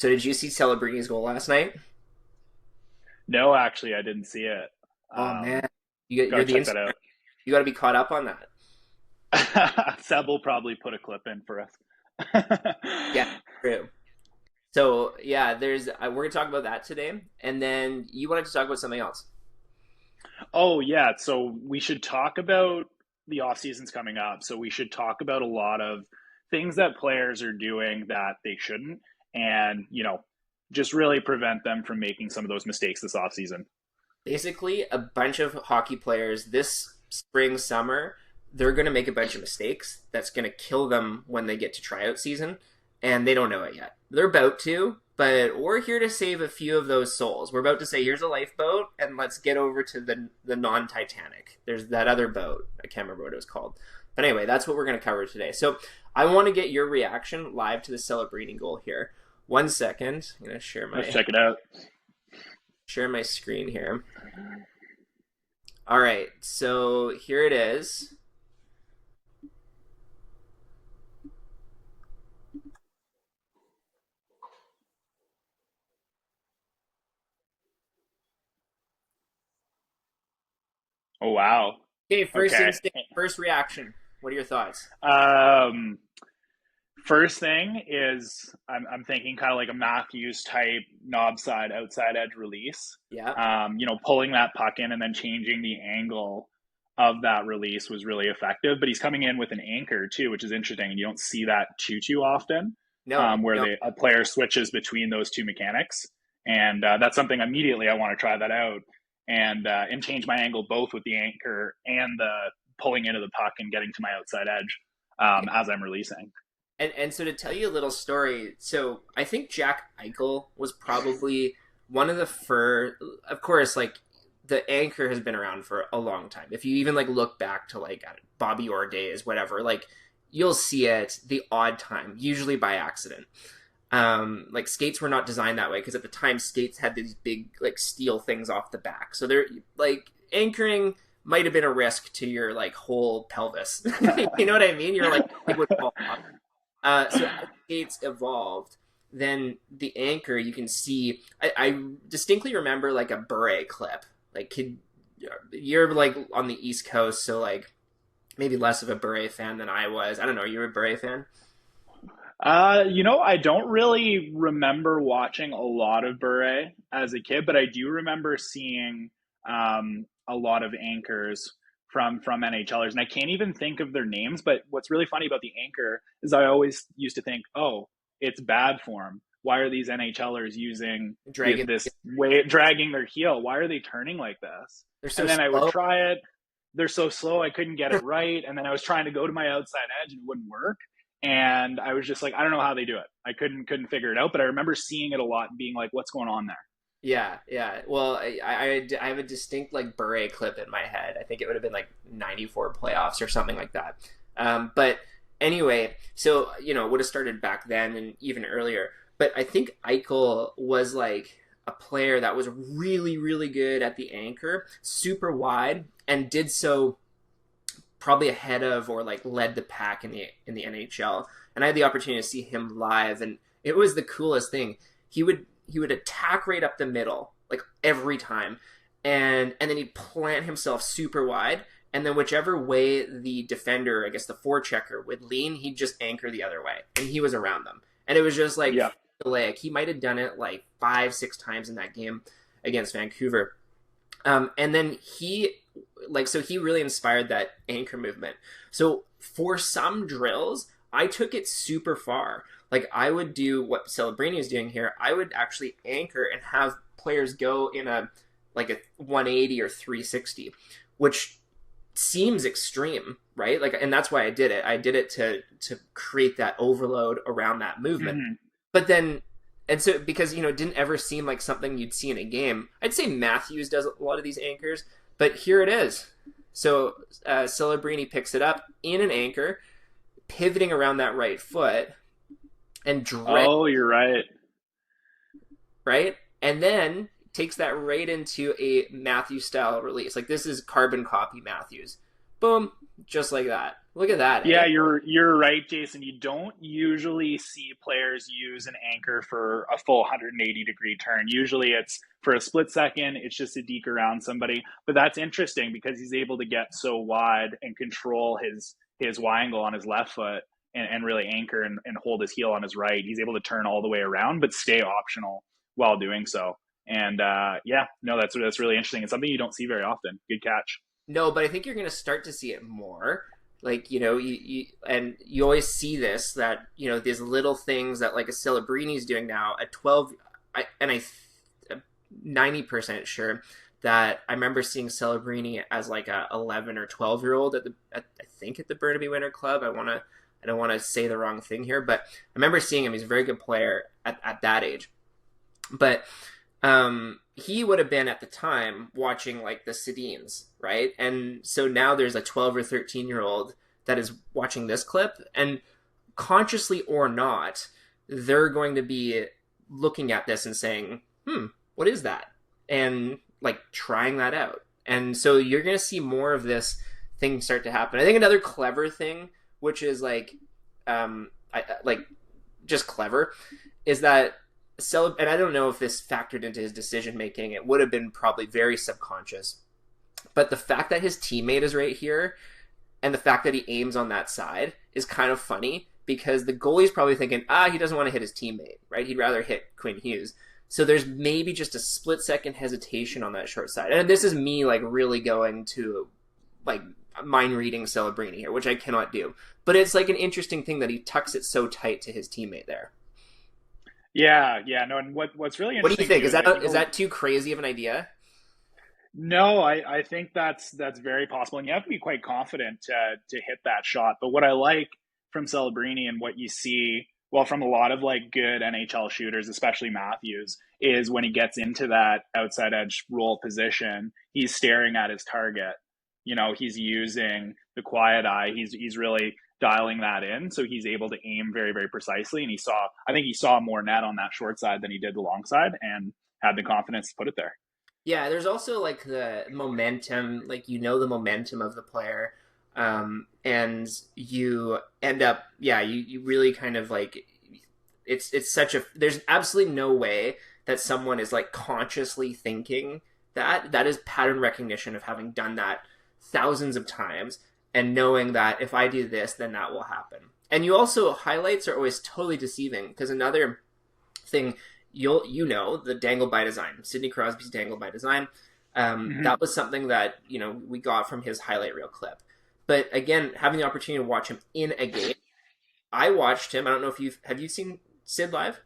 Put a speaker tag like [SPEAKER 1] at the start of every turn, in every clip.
[SPEAKER 1] So did you see Celebrini's goal last night?
[SPEAKER 2] No, actually, I didn't see it.
[SPEAKER 1] Oh man, you're
[SPEAKER 2] Gotta
[SPEAKER 1] the
[SPEAKER 2] check
[SPEAKER 1] instant.
[SPEAKER 2] that out.
[SPEAKER 1] You got to be caught up on that.
[SPEAKER 2] Seb will probably put a clip in for us.
[SPEAKER 1] Yeah, true. So yeah, there's we're gonna talk about that today, and then you wanted to talk about something else.
[SPEAKER 2] Oh yeah, so we should talk about the off seasons coming up. So we should talk about a lot of things that players are doing that they shouldn't, and just really prevent them from making some of those mistakes this off season.
[SPEAKER 1] Basically, a bunch of hockey players this spring, summer, they're gonna make a bunch of mistakes. That's gonna kill them when they get to tryout season, and they don't know it yet. They're about to, but we're here to save a few of those souls. We're about to say, here's a lifeboat, and let's get over to the non Titanic. There's that other boat. I can't remember what it was called. But anyway, that's what we're going to cover today. So I want to get your reaction live to the Celebrini goal here. 1 second. I'm going to
[SPEAKER 2] Let's check it out.
[SPEAKER 1] share my screen here. All right, so here it is.
[SPEAKER 2] Oh wow.
[SPEAKER 1] Okay, first
[SPEAKER 2] Okay.
[SPEAKER 1] instinct, first reaction. What are your thoughts?
[SPEAKER 2] Um, First thing is I'm thinking kind of like a Matthews type knob side outside edge release.
[SPEAKER 1] Yeah.
[SPEAKER 2] Pulling that puck in and then changing the angle of that release was really effective. But he's coming in with an anchor too, which is interesting, and you don't see that too often,
[SPEAKER 1] No,
[SPEAKER 2] where
[SPEAKER 1] no.
[SPEAKER 2] a player switches between those two mechanics, and that's something immediately I want to try that out and change my angle both with the anchor and the pulling into the puck and getting to my outside edge as I'm releasing.
[SPEAKER 1] And so to tell you a little story, so I think Jack Eichel was probably one of the first. Of course, like the anchor has been around for a long time. If you even like look back to like Bobby Orr days, whatever, like you'll see it the odd time, usually by accident. Like skates were not designed that way because at the time skates had these big like steel things off the back, so they're like anchoring might have been a risk to your like whole pelvis. You know what I mean? You're like it would fall off. So as skates evolved, then the anchor you can see. I distinctly remember like a beret clip. Like you're like on the East Coast, so like maybe less of a beret fan than I was. I don't know. You're a beret fan?
[SPEAKER 2] I don't really remember watching a lot of Bure as a kid, but I do remember seeing a lot of anchors from NHLers, and I can't even think of their names. But what's really funny about the anchor is I always used to think, oh, it's bad form. Why are these NHLers using
[SPEAKER 1] Dragon.
[SPEAKER 2] this way, dragging their heel? Why are they turning like this?
[SPEAKER 1] They're so
[SPEAKER 2] And then I would
[SPEAKER 1] slow.
[SPEAKER 2] try it. They're so slow, I couldn't get it right. And then I was trying to go to my outside edge and it wouldn't work. And I was just like, I don't know how they do it. I couldn't figure it out. But I remember seeing it a lot and being like, what's going on there?
[SPEAKER 1] Yeah, yeah. Well, I have a distinct like beret clip in my head. I think it would have been like '94 playoffs or something like that. But anyway, so it would have started back then and even earlier. But I think Eichel was like a player that was really, really good at the anchor, super wide, and did so probably ahead of or like led the pack in the NHL. And I had the opportunity to see him live, and it was the coolest thing. He would attack right up the middle like every time, and then he'd plant himself super wide, and then whichever way the defender, I guess the forechecker, would lean, he'd just anchor the other way, and he was around them, and it was just like
[SPEAKER 2] Yeah.
[SPEAKER 1] formulaic. He might have done it like 5-6 times in that game against Vancouver. And then he really inspired that anchor movement. So for some drills, I took it super far. Like I would do what Celebrini is doing here. I would actually anchor and have players go in a 180 or 360, which seems extreme, right? Like, and that's why I did it. I did it to create that overload around that movement.
[SPEAKER 2] Mm-hmm.
[SPEAKER 1] But then, and so because it didn't ever seem like something you'd see in a game. I'd say Matthews does a lot of these anchors, but here it is. So Celebrini picks it up in an anchor, pivoting around that right foot, and
[SPEAKER 2] Oh, you're right.
[SPEAKER 1] right, and then takes that right into a Matthews style release. Like this is carbon copy Matthews, Boom. Just like that. Look at that.
[SPEAKER 2] Yeah,
[SPEAKER 1] Eh?
[SPEAKER 2] you're right, Jason. You don't usually see players use an anchor for a full 180-degree turn. Usually it's for a split second, it's just a deke around somebody. But that's interesting because he's able to get so wide and control his Y angle on his left foot and really anchor and hold his heel on his right. He's able to turn all the way around, but stay optional while doing so. And yeah, no, that's really interesting. It's something you don't see very often. Good catch.
[SPEAKER 1] No, but I think you're going to start to see it more. Like, you always see this, that, these little things that like a Celebrini's doing now at 12. I'm 90% sure that I remember seeing Celebrini as like a 11 or 12-year-old I think at the Burnaby Winter Club. I don't want to say the wrong thing here, but I remember seeing him. He's a very good player at that age. But he would have been at the time watching like the Sedins, right? And so now there's a 12 or 13-year-old that is watching this clip, and consciously or not, they're going to be looking at this and saying, what is that? And like trying that out. And so you're going to see more of this thing start to happen. I think another clever thing, which is like, just clever, is that and I don't know if this factored into his decision making. It would have been probably very subconscious. But the fact that his teammate is right here and the fact that he aims on that side is kind of funny, because the goalie's probably thinking, he doesn't want to hit his teammate, right? He'd rather hit Quinn Hughes. So there's maybe just a split second hesitation on that short side. And this is me like really going to like mind reading Celebrini here, which I cannot do. But it's like an interesting thing that he tucks it so tight to his teammate there.
[SPEAKER 2] Yeah, no, and what's really interesting.
[SPEAKER 1] What do you think? Is that too crazy of an idea?
[SPEAKER 2] No, I think that's very possible, and you have to be quite confident to hit that shot. But what I like from Celebrini and what you see, well, from a lot of like good NHL shooters, especially Matthews, is when he gets into that outside edge role position, he's staring at his target. He's using the quiet eye. He's really dialing that in, so he's able to aim very, very precisely. And I think he saw more net on that short side than he did the long side, and had the confidence to put it there.
[SPEAKER 1] Yeah, there's also like the momentum, like the momentum of the player, and you end up, you really kind of like, it's such a, there's absolutely no way that someone is like consciously thinking that is pattern recognition of having done that thousands of times and knowing that if I do this, then that will happen. And you also, highlights are always totally deceiving, because another thing, the Dangle by design, Sidney Crosby's Dangle by design, that was something that, we got from his highlight reel clip. But again, having the opportunity to watch him in a game, I watched him. I don't know if have you seen Sid live?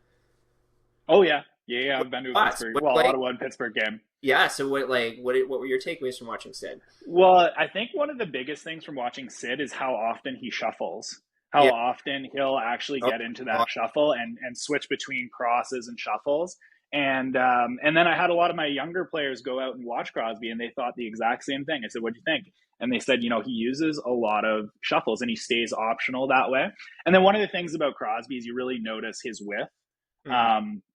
[SPEAKER 2] Oh yeah. I've been to a Pittsburgh, Ottawa and Pittsburgh game.
[SPEAKER 1] Yeah. So what were your takeaways from watching Sid?
[SPEAKER 2] Well, I think one of the biggest things from watching Sid is how often he shuffles. How often he'll actually get into that shuffle and switch between crosses and shuffles. And then I had a lot of my younger players go out and watch Crosby, and they thought the exact same thing. I said, "What do you think?" And they said, he uses a lot of shuffles and he stays optional that way. And then one of the things about Crosby is you really notice his width.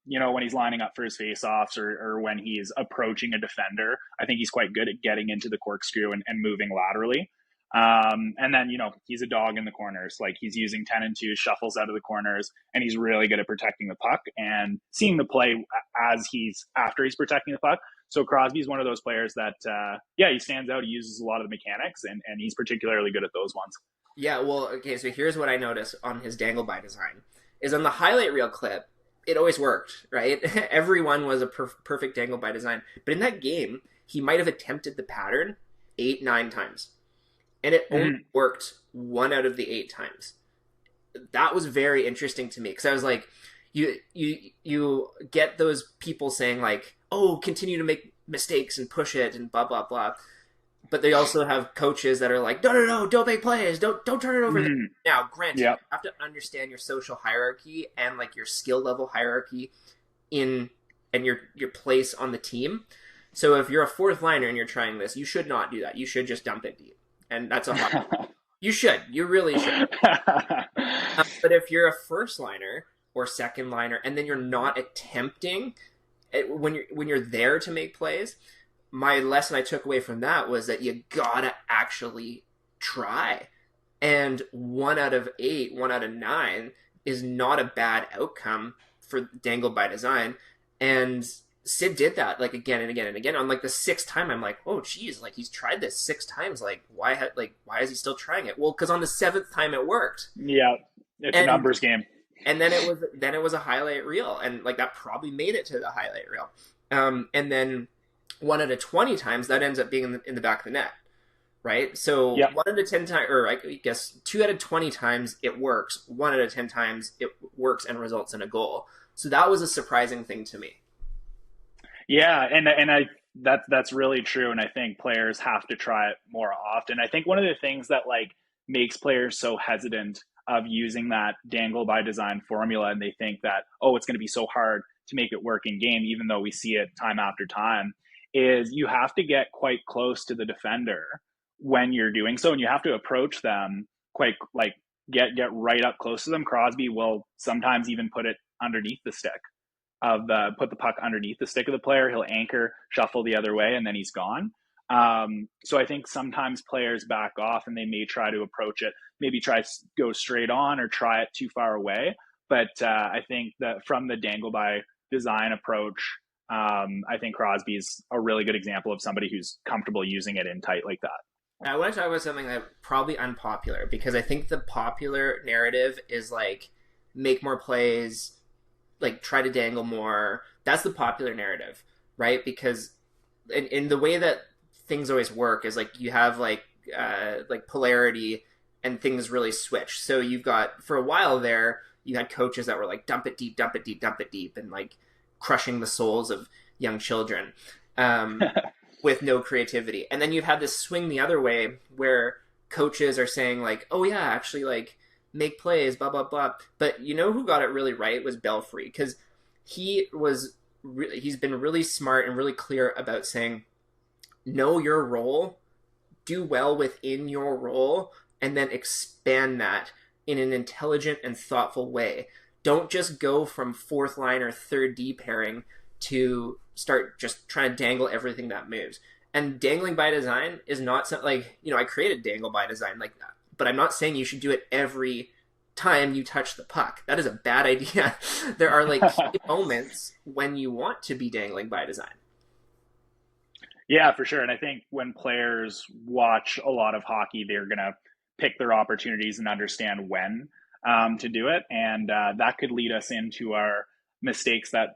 [SPEAKER 2] When he's lining up for his faceoffs or when he's approaching a defender, I think he's quite good at getting into the corkscrew and moving laterally. And then, he's a dog in the corners. Like, he's using 10 and 2 shuffles out of the corners, and he's really good at protecting the puck and seeing the play after he's protecting the puck. So Crosby's one of those players that, he stands out. He uses a lot of the mechanics, and he's particularly good at those ones.
[SPEAKER 1] Yeah, well, okay, so here's what I noticed on his Dangle by design, is on the highlight reel clip, it always worked, right? Everyone was a perfect Dangle by design. But in that game, he might have attempted the pattern 8-9 times. And it only worked 1 out of the 8 times. That was very interesting to me, because I was like, you get those people saying like, oh, continue to make mistakes and push it and blah, blah, blah. But they also have coaches that are like, no, don't make plays. Don't turn it over. Now, granted, you have to understand your social hierarchy and like your skill level hierarchy and your place on the team. So if you're a fourth liner and you're trying this, you should not do that. You should just dump it deep. And that's a hard You should. You really should. But if you're a first liner or second liner and then you're not attempting when you're there to make plays, my lesson I took away from that was that you gotta actually try. And 1 out of 8, 1 out of 9 is not a bad outcome for Dangle by design. And Sid did that like again and again and again. On like the sixth time, I'm like, oh geez, like he's tried this 6 times. Like why is he still trying it? Well, because on the seventh time it worked.
[SPEAKER 2] Yeah, it's a
[SPEAKER 1] And
[SPEAKER 2] numbers game.
[SPEAKER 1] and then it was a highlight reel, and like that probably made it to the highlight reel. And then 1 out of 20 times that ends up being in the back of the net, right? So
[SPEAKER 2] Yeah.
[SPEAKER 1] 1 out of 10 times, or I guess 2 out of 20 times it works. 1 out of 10 times it works and results in a goal. So that was a surprising thing to me.
[SPEAKER 2] Yeah, and I that's really true, and I think players have to try it more often. I think one of the things that like makes players so hesitant of using that dangle by design formula, and they think that, oh, it's going to be so hard to make it work in game, even though we see it time after time, is you have to get quite close to the defender when you're doing so, and you have to approach them quite like get right up close to them. Crosby will sometimes even put it underneath the stick of the put the puck underneath the stick of the player. He'll anchor, shuffle the other way, and then he's gone. So I think sometimes players back off and they may try to approach it, maybe try to go straight on or try it too far away. But I think that from the dangle by design approach, I think Crosby's a really good example of somebody who's comfortable using it in tight like that.
[SPEAKER 1] I want to talk about something that probably unpopular, because I think the popular narrative is like make more plays, like try to dangle more. That's the popular narrative, right? Because in the way that things always work is like you have like polarity and things really switch. So you've got, for a while there, you had coaches that were like dump it deep, dump it deep, dump it deep, and like crushing the souls of young children. With no creativity. And then you've had this swing the other way where coaches are saying like, oh yeah, actually like make plays, blah, blah, blah. But you know who got it really right was Belfry, because he's been really smart and really clear about saying, know your role, do well within your role, and then expand that in an intelligent and thoughtful way. Don't just go from fourth line or third D pairing to start just trying to dangle everything that moves. And dangling by design is not something like, I created dangle by design, like, but I'm not saying you should do it every time you touch the puck. That is a bad idea. There are like key moments when you want to be dangling by design.
[SPEAKER 2] Yeah, for sure. And I think when players watch a lot of hockey, they're going to pick their opportunities and understand when to do it. And that could lead us into our mistakes that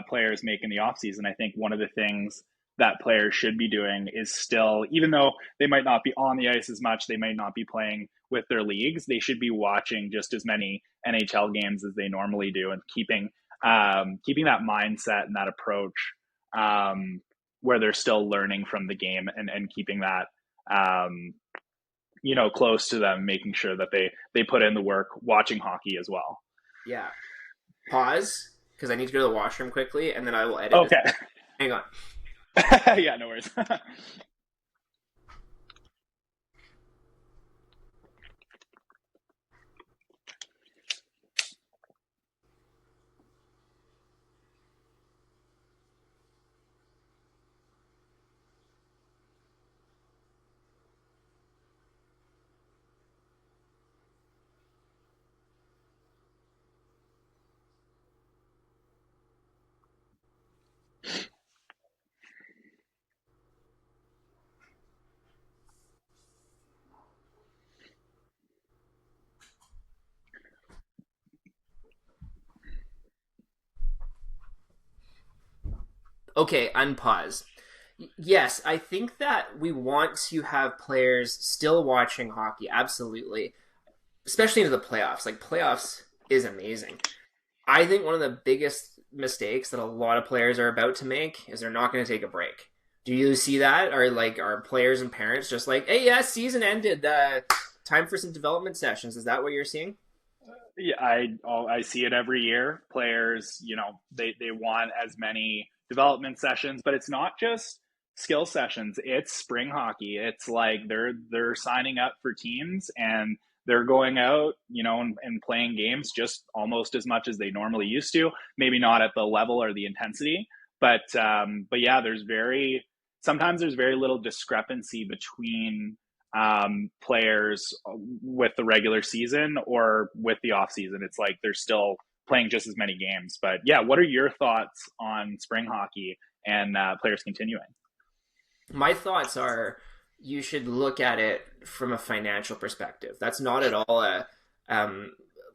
[SPEAKER 2] players make in the offseason. I think one of the things that players should be doing is still, even though they might not be on the ice as much, they might not be playing with their leagues, they should be watching just as many NHL games as they normally do, and keeping that mindset and that approach where they're still learning from the game, and keeping that close to them, making sure that they put in the work watching hockey as well.
[SPEAKER 1] Yeah. Pause, because I need to go to the washroom quickly, and then I will edit.
[SPEAKER 2] Okay.
[SPEAKER 1] This. Hang on.
[SPEAKER 2] Yeah, no worries.
[SPEAKER 1] Okay, unpause. Yes, I think that we want to have players still watching hockey, absolutely. Especially into the playoffs. Like, playoffs is amazing. I think one of the biggest mistakes that a lot of players are about to make is they're not going to take a break. Do you see that? Or like, are players and parents just like, hey, yeah, season ended. Time for some development sessions. Is that what you're seeing?
[SPEAKER 2] Yeah, I see it every year. Players, they want as many development sessions, but it's not just skill sessions. It's spring hockey. It's like they're signing up for teams, and they're going out, and playing games just almost as much as they normally used to. Maybe not at the level or the intensity, but yeah, sometimes there's very little discrepancy between players with the regular season or with the off season. It's like they're still playing just as many games. But yeah, what are your thoughts on spring hockey and players continuing?
[SPEAKER 1] My thoughts are you should look at it from a financial perspective. That's not at all a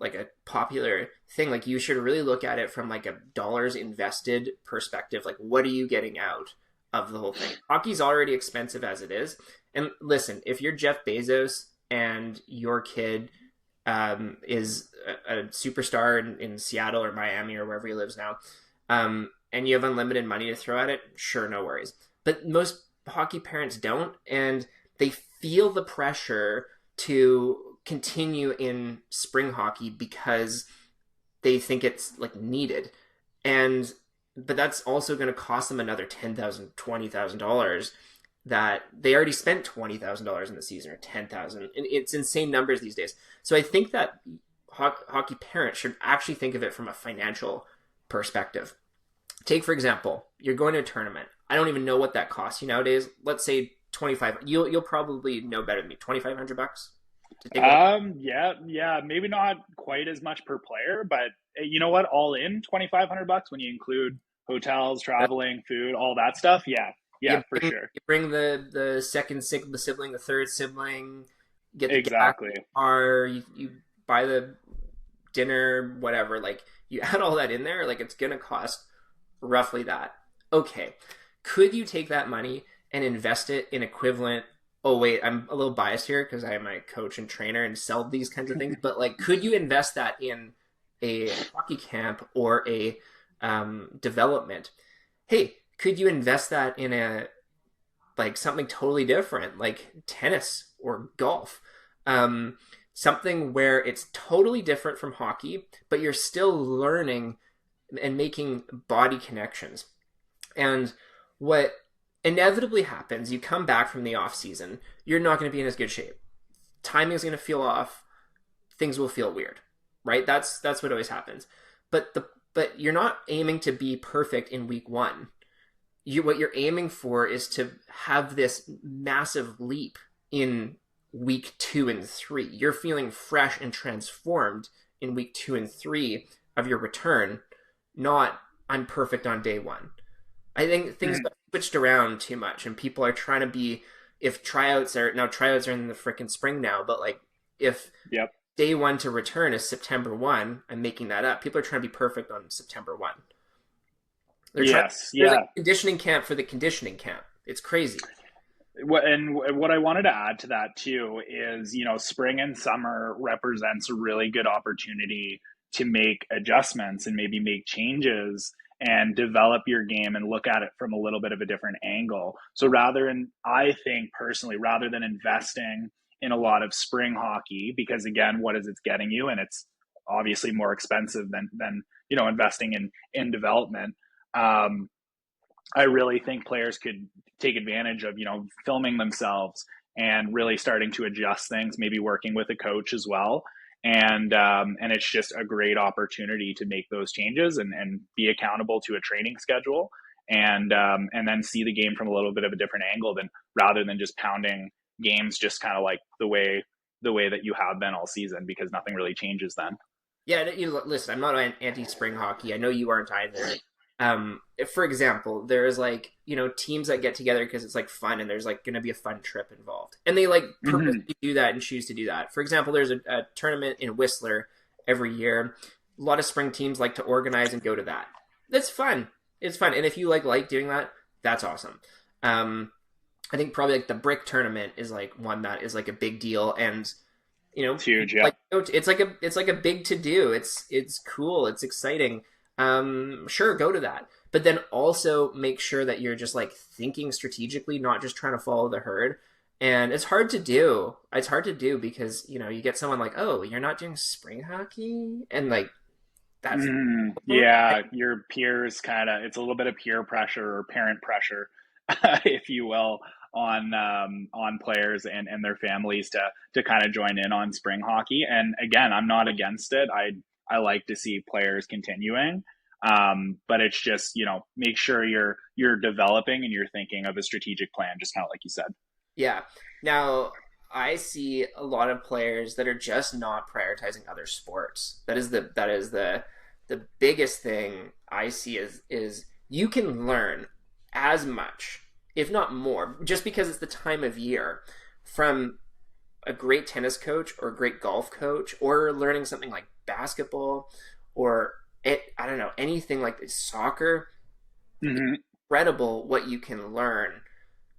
[SPEAKER 1] like a popular thing. Like you should really look at it from like a dollars invested perspective. Like what are you getting out of the whole thing? Hockey's already expensive as it is. And listen, if you're Jeff Bezos and your kid is a superstar in Seattle or Miami or wherever he lives now, and you have unlimited money to throw at it, sure, no worries. But most hockey parents don't, and they feel the pressure to continue in spring hockey because they think it's like needed. And but that's also going to cost them another $10,000, $20,000 that they already spent $20,000 in the season or 10,000. And it's insane numbers these days. So I think that hockey parents should actually think of it from a financial perspective. Take, for example, you're going to a tournament. I don't even know what that costs you nowadays. Let's say 25. You'll probably know better than me. $2,500 to take
[SPEAKER 2] Yeah, maybe not quite as much per player, but you know what? All in $2,500 when you include hotels, traveling, food, all that stuff. Yeah, for sure.
[SPEAKER 1] You bring the second sibling, the third sibling, get the
[SPEAKER 2] Exactly.
[SPEAKER 1] car, you buy the dinner, whatever. Like you add all that in there, like it's gonna cost roughly that. Okay, could you take that money and invest it in equivalent? Oh wait, I'm a little biased here because I am a coach and trainer and sell these kinds of things. But like, could you invest that in a hockey camp or a development? Hey, could you invest that in a like something totally different, like tennis or golf? Something where it's totally different from hockey, but you're still learning and making body connections. And what inevitably happens, you come back from the off season, you're not going to be in as good shape. Timing is going to feel off. Things will feel weird, right? That's what always happens. But you're not aiming to be perfect in week one. What you're aiming for is to have this massive leap in week 2 and 3. You're feeling fresh and transformed in week 2 and 3 of your return, not I'm perfect on day 1. I think things got switched around too much, and people are trying to be. If tryouts are in the freaking spring now, but like if day 1 to return is September 1, I'm making that up. People are trying to be perfect on September 1. There's a conditioning camp for the conditioning camp. It's crazy.
[SPEAKER 2] And what I wanted to add to that too is, spring and summer represents a really good opportunity to make adjustments and maybe make changes and develop your game and look at it from a little bit of a different angle. So I think personally, rather than investing in a lot of spring hockey, because again, what is it getting you? And it's obviously more expensive than investing in development. I really think players could take advantage of, filming themselves and really starting to adjust things, maybe working with a coach as well. And it's just a great opportunity to make those changes and be accountable to a training schedule and then see the game from a little bit of a different angle rather than just pounding games just kind of like the way that you have been all season, because nothing really changes then.
[SPEAKER 1] Yeah, listen, I'm not anti-spring hockey. I know you aren't either. If, for example, there's like, teams that get together because it's like fun and there's like going to be a fun trip involved. And they like purposely do that and choose to do that. For example, there's a tournament in Whistler every year. A lot of spring teams like to organize and go to that. That's fun. It's fun. And if you like doing that, that's awesome. I think probably like the brick tournament is like one that is like a big deal, and
[SPEAKER 2] it's huge. Yeah.
[SPEAKER 1] Like it's like a big to do. It's cool. It's exciting. Sure, go to that, but then also make sure that you're just like thinking strategically, not just trying to follow the herd. And it's hard to do. It's hard to do because you get someone like, oh, you're not doing spring hockey, and like that's
[SPEAKER 2] your peers it's a little bit of peer pressure or parent pressure, if you will, on players and their families to kind of join in on spring hockey. And again, I'm not against it. I like to see players continuing, but it's just make sure you're developing and you're thinking of a strategic plan, just kind of like you said.
[SPEAKER 1] Yeah. Now, I see a lot of players that are just not prioritizing other sports. That is the biggest thing I see is you can learn as much, if not more, just because it's the time of year, from a great tennis coach or a great golf coach, or learning something like basketball, or I don't know, anything like this, soccer.
[SPEAKER 2] Mm-hmm.
[SPEAKER 1] Incredible what you can learn,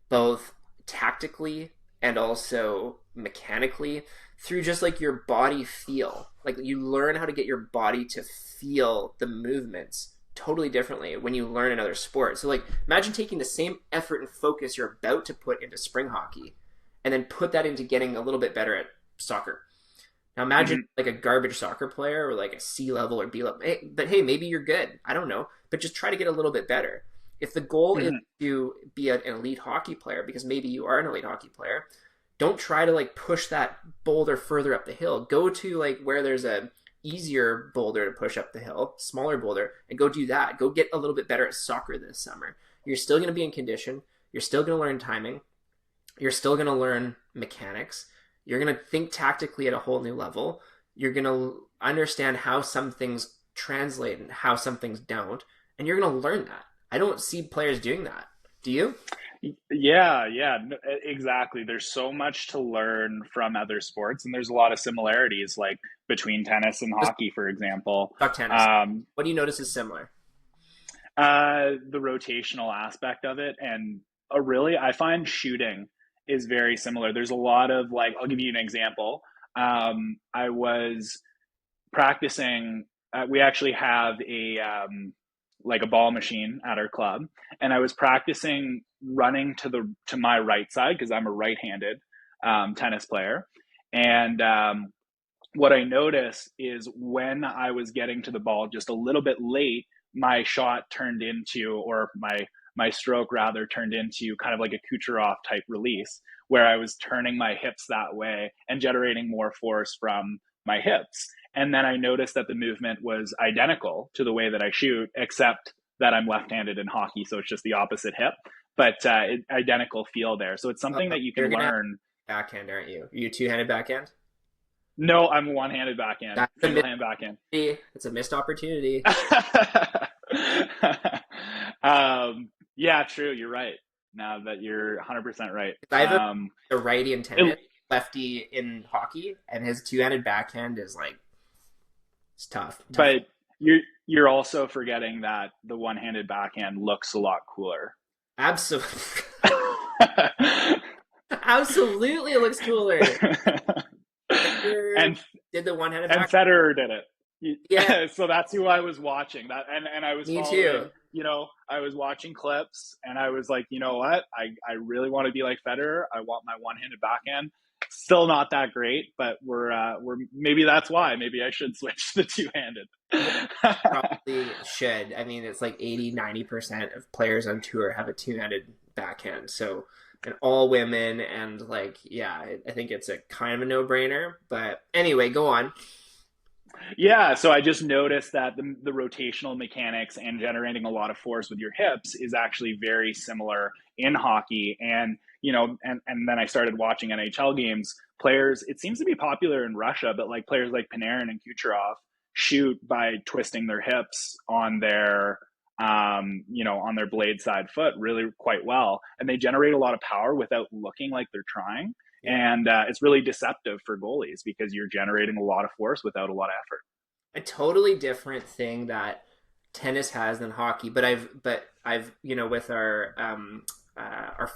[SPEAKER 1] both tactically and also mechanically, through just like your body feel. Like you learn how to get your body to feel the movements totally differently when you learn another sport. So like imagine taking the same effort and focus you're about to put into spring hockey and then put that into getting a little bit better at soccer. Now imagine like a garbage soccer player or like a C level or B level. But hey, maybe you're good. I don't know. But just try to get a little bit better. If the goal is to be an elite hockey player, because maybe you are an elite hockey player, don't try to like push that boulder further up the hill. Go to like where there's a easier boulder to push up the hill, smaller boulder, and go do that. Go get a little bit better at soccer this summer. You're still going to be in condition. You're still going to learn timing. You're still going to learn mechanics. You're going to think tactically at a whole new level. You're going to understand how some things translate and how some things don't. And you're going to learn that. I don't see players doing that. Do you?
[SPEAKER 2] Yeah, exactly. There's so much to learn from other sports, and there's a lot of similarities, like between tennis and hockey, for example.
[SPEAKER 1] Talk tennis. What do you notice is similar?
[SPEAKER 2] The rotational aspect of it, and I find shooting is very similar. There's a lot of like, I'll give you an example. I was practicing. We actually have a ball machine at our club, and I was practicing running to my right side because I'm a right-handed tennis player. And what I noticed is when I was getting to the ball just a little bit late, my shot turned into, or my stroke rather, turned into kind of like a Kucherov type release, where I was turning my hips that way and generating more force from my hips. And then I noticed that the movement was identical to the way that I shoot, except that I'm left-handed in hockey, so it's just the opposite hip, but identical feel there. So it's something that you can learn.
[SPEAKER 1] Backhand, aren't you? Are you two-handed backhand?
[SPEAKER 2] No, I'm one-handed backhand.
[SPEAKER 1] That's
[SPEAKER 2] single-hand backhand.
[SPEAKER 1] It's a missed opportunity.
[SPEAKER 2] Yeah, true. You're right. Now that you're 100% right.
[SPEAKER 1] I have a righty in tennis, lefty in hockey, and his two-handed backhand is like, it's tough.
[SPEAKER 2] But you're also forgetting that the one-handed backhand looks a lot cooler.
[SPEAKER 1] Absolutely. Absolutely, it looks cooler.
[SPEAKER 2] And
[SPEAKER 1] did the one-handed
[SPEAKER 2] and
[SPEAKER 1] backhand?
[SPEAKER 2] Federer did it.
[SPEAKER 1] Yeah.
[SPEAKER 2] So that's who I was watching. That and I was
[SPEAKER 1] Me
[SPEAKER 2] following,
[SPEAKER 1] too.
[SPEAKER 2] I was watching clips, and I was like, you know what? I really want to be like Federer. I want my one-handed backhand. Still not that great, but we're maybe that's why. Maybe I should switch to the two-handed.
[SPEAKER 1] Probably should. I mean, it's like 80-90% of players on tour have a two-handed backhand. So, and all women, and like, yeah, I think it's a kind of a no-brainer. But anyway, go on.
[SPEAKER 2] Yeah, so I just noticed that the rotational mechanics and generating a lot of force with your hips is actually very similar in hockey. And, and then I started watching NHL games. Players, it seems to be popular in Russia, but like players like Panarin and Kucherov shoot by twisting their hips on their, on their blade side foot really quite well. And they generate a lot of power without looking like they're trying. And it's really deceptive for goalies because you're generating a lot of force without a lot of effort.
[SPEAKER 1] A totally different thing that tennis has than hockey, but I've with our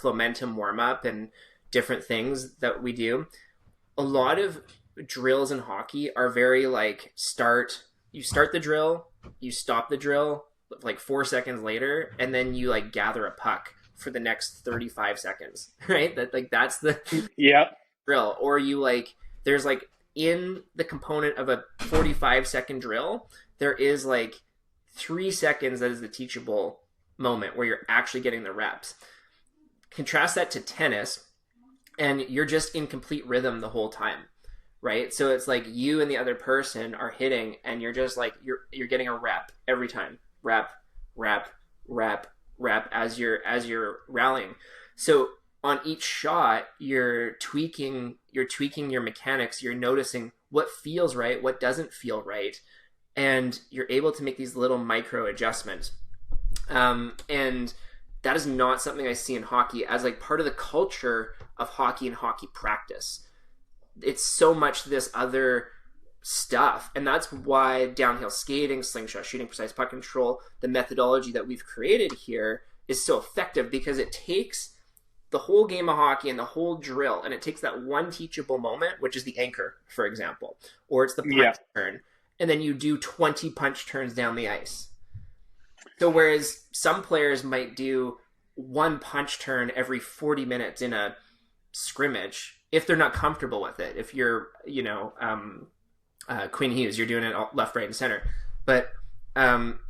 [SPEAKER 1] Flomentum warm up and different things that we do, a lot of drills in hockey are very like you start the drill, you stop the drill like 4 seconds later, and then you like gather a puck for the next 35 seconds, right? That's the drill. Or you like, there's like in the component of a 45-second drill, there is like 3 seconds that is the teachable moment where you're actually getting the reps. Contrast that to tennis, and you're just in complete rhythm the whole time, right? So it's like you and the other person are hitting, and you're just like, you're getting a rep every time. Rep, rep, rep, rep as you're rallying. So on each shot, you're tweaking your mechanics. You're noticing what feels right, what doesn't feel right, and you're able to make these little micro adjustments. And that is not something I see in hockey as like part of the culture of hockey and hockey practice. It's so much this other stuff, and that's why downhill skating, slingshot shooting, precise puck control, the methodology that we've created here is so effective, because it takes the whole game of hockey and the whole drill, and it takes that one teachable moment, which is the anchor, for example, or it's the punch turn, and then you do 20 punch turns down the ice. So whereas some players might do one punch turn every 40 minutes in a scrimmage, if they're not comfortable with it, if you're, Quinn Hughes, you're doing it left, right, and center. But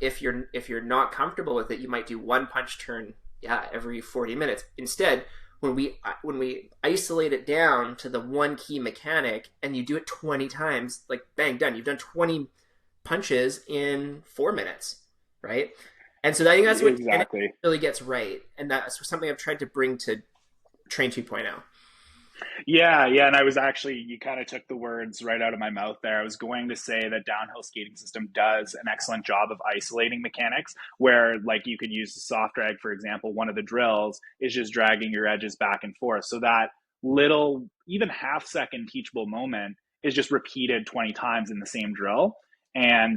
[SPEAKER 1] if you're not comfortable with it, you might do one punch turn, every 40 minutes. Instead, when we isolate it down to the one key mechanic, and you do it 20 times, like bang, done. You've done 20 punches in 4 minutes, right? And so I think that's what
[SPEAKER 2] exactly
[SPEAKER 1] really gets right, and that's something I've tried to bring to Train 2.0.
[SPEAKER 2] Yeah, and I was actually, you kind of took the words right out of my mouth there. I was going to say that downhill skating system does an excellent job of isolating mechanics, where like you could use the soft drag, for example. One of the drills is just dragging your edges back and forth. So that little, even half-second teachable moment is just repeated 20 times in the same drill. And